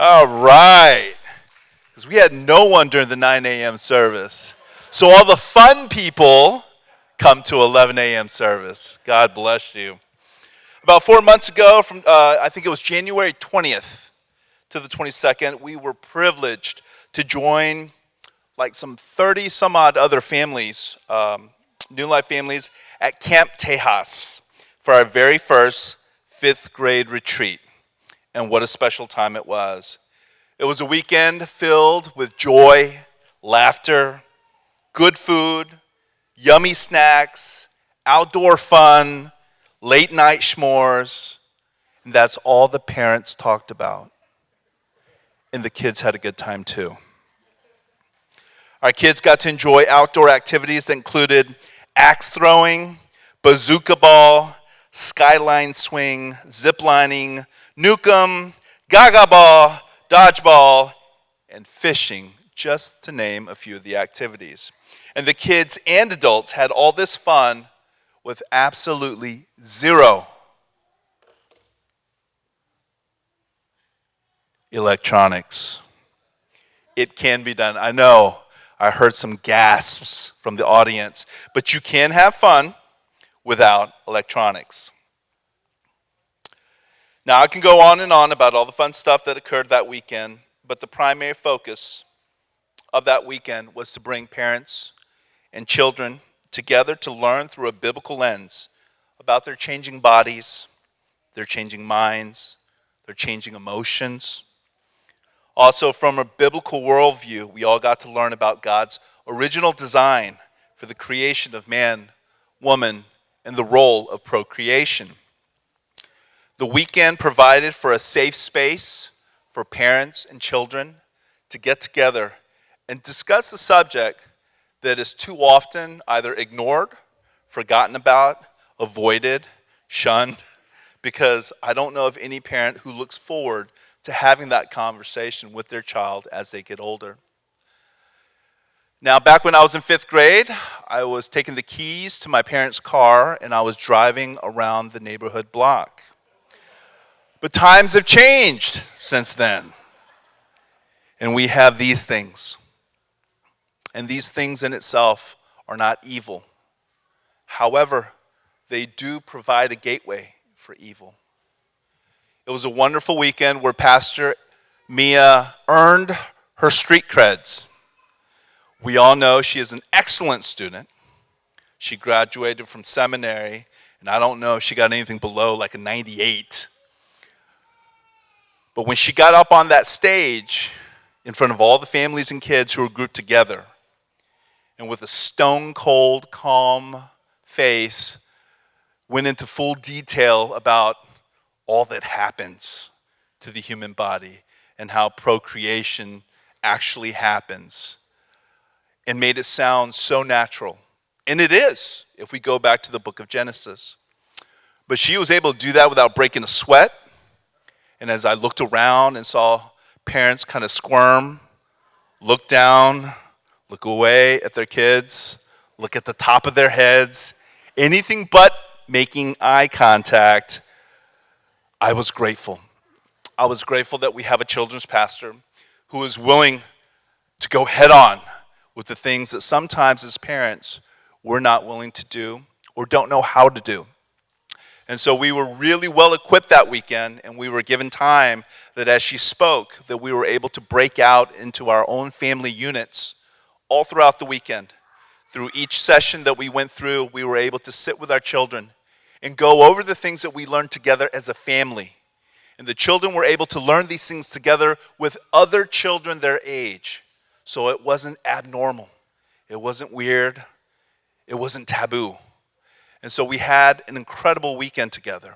All right. Because we had no one during the 9 a.m. service. So all the fun people come to 11 a.m. service. God bless you. About 4 months ago, from I think it was January 20th to the 22nd, we were privileged to join like some 30 some odd other families, New Life families, at Camp Tejas for our very first 5th grade retreat. And what a special time it was. It was a weekend filled with joy, laughter, good food, yummy snacks, outdoor fun, late night s'mores, and that's all the parents talked about. And the kids had a good time too. Our kids got to enjoy outdoor activities that included axe throwing, bazooka ball, skyline swing, zip lining, nukem, gaga ball, dodgeball, and fishing, just to name a few of the activities. And the kids and adults had all this fun with absolutely zero electronics. It can be done. I know I heard some gasps from the audience, but you can have fun without electronics. Now, I can go on and on about all the fun stuff that occurred that weekend, but the primary focus of that weekend was to bring parents and children together to learn through a biblical lens about their changing bodies, their changing minds, their changing emotions. Also, from a biblical worldview, we all got to learn about God's original design for the creation of man, woman, and the role of procreation. The weekend provided for a safe space for parents and children to get together and discuss a subject that is too often either ignored, forgotten about, avoided, shunned, because I don't know of any parent who looks forward to having that conversation with their child as they get older. Now, back when I was in 5th grade, I was taking the keys to my parents' car and I was driving around the neighborhood block. But times have changed since then. And we have these things. And these things in itself are not evil. However, they do provide a gateway for evil. It was a wonderful weekend where Pastor Mia earned her street creds. We all know she is an excellent student. She graduated from seminary, and I don't know if she got anything below like a 98. But when she got up on that stage in front of all the families and kids who were grouped together, and with a stone-cold, calm face, went into full detail about all that happens to the human body and how procreation actually happens, and made it sound so natural. And it is, if we go back to the book of Genesis. But she was able to do that without breaking a sweat. And as I looked around and saw parents kind of squirm, look down, look away at their kids, look at the top of their heads, anything but making eye contact, I was grateful. I was grateful that we have a children's pastor who is willing to go head on with the things that sometimes as parents we're not willing to do or don't know how to do. And so we were really well equipped that weekend, and we were given time that as she spoke, that we were able to break out into our own family units all throughout the weekend. Through each session that we went through, we were able to sit with our children and go over the things that we learned together as a family. And the children were able to learn these things together with other children their age. So it wasn't abnormal. It wasn't weird. It wasn't taboo. And so we had an incredible weekend together.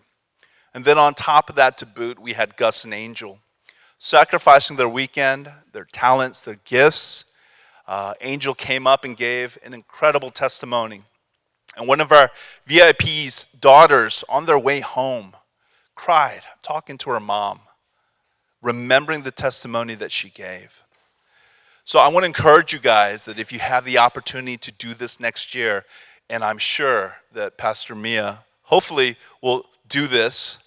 And then on top of that to boot, we had Gus and Angel sacrificing their weekend, their talents, their gifts. Angel came up and gave an incredible testimony. And one of our VIP's daughters on their way home cried, talking to her mom, remembering the testimony that she gave. So I want to encourage you guys that if you have the opportunity to do this next year, and I'm sure that Pastor Mia hopefully will do this,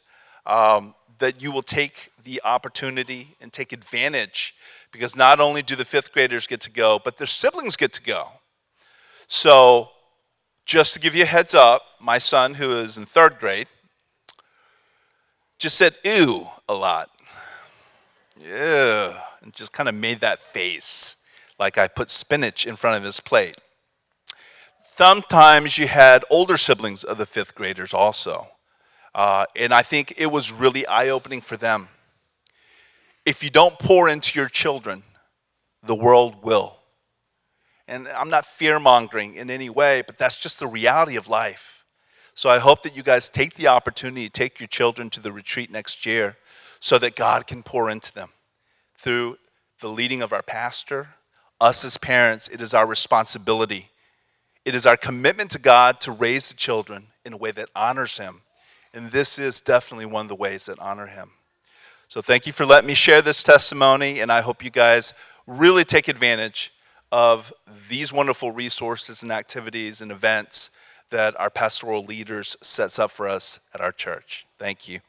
that you will take the opportunity and take advantage, because not only do the fifth graders get to go, but their siblings get to go. So just to give you a heads up, my son, who is in third grade, just said ew a lot. Yeah, and just kind of made that face like I put spinach in front of his plate. Sometimes you had older siblings of the fifth graders also. And I think it was really eye-opening for them. If you don't pour into your children, the world will. And I'm not fear-mongering in any way, but that's just the reality of life. So I hope that you guys take the opportunity to take your children to the retreat next year so that God can pour into them. Through the leading of our pastor, us as parents, it is our responsibility. It is our commitment to God to raise the children in a way that honors him. And this is definitely one of the ways that honor him. So thank you for letting me share this testimony, and I hope you guys really take advantage of these wonderful resources and activities and events that our pastoral leaders sets up for us at our church. Thank you.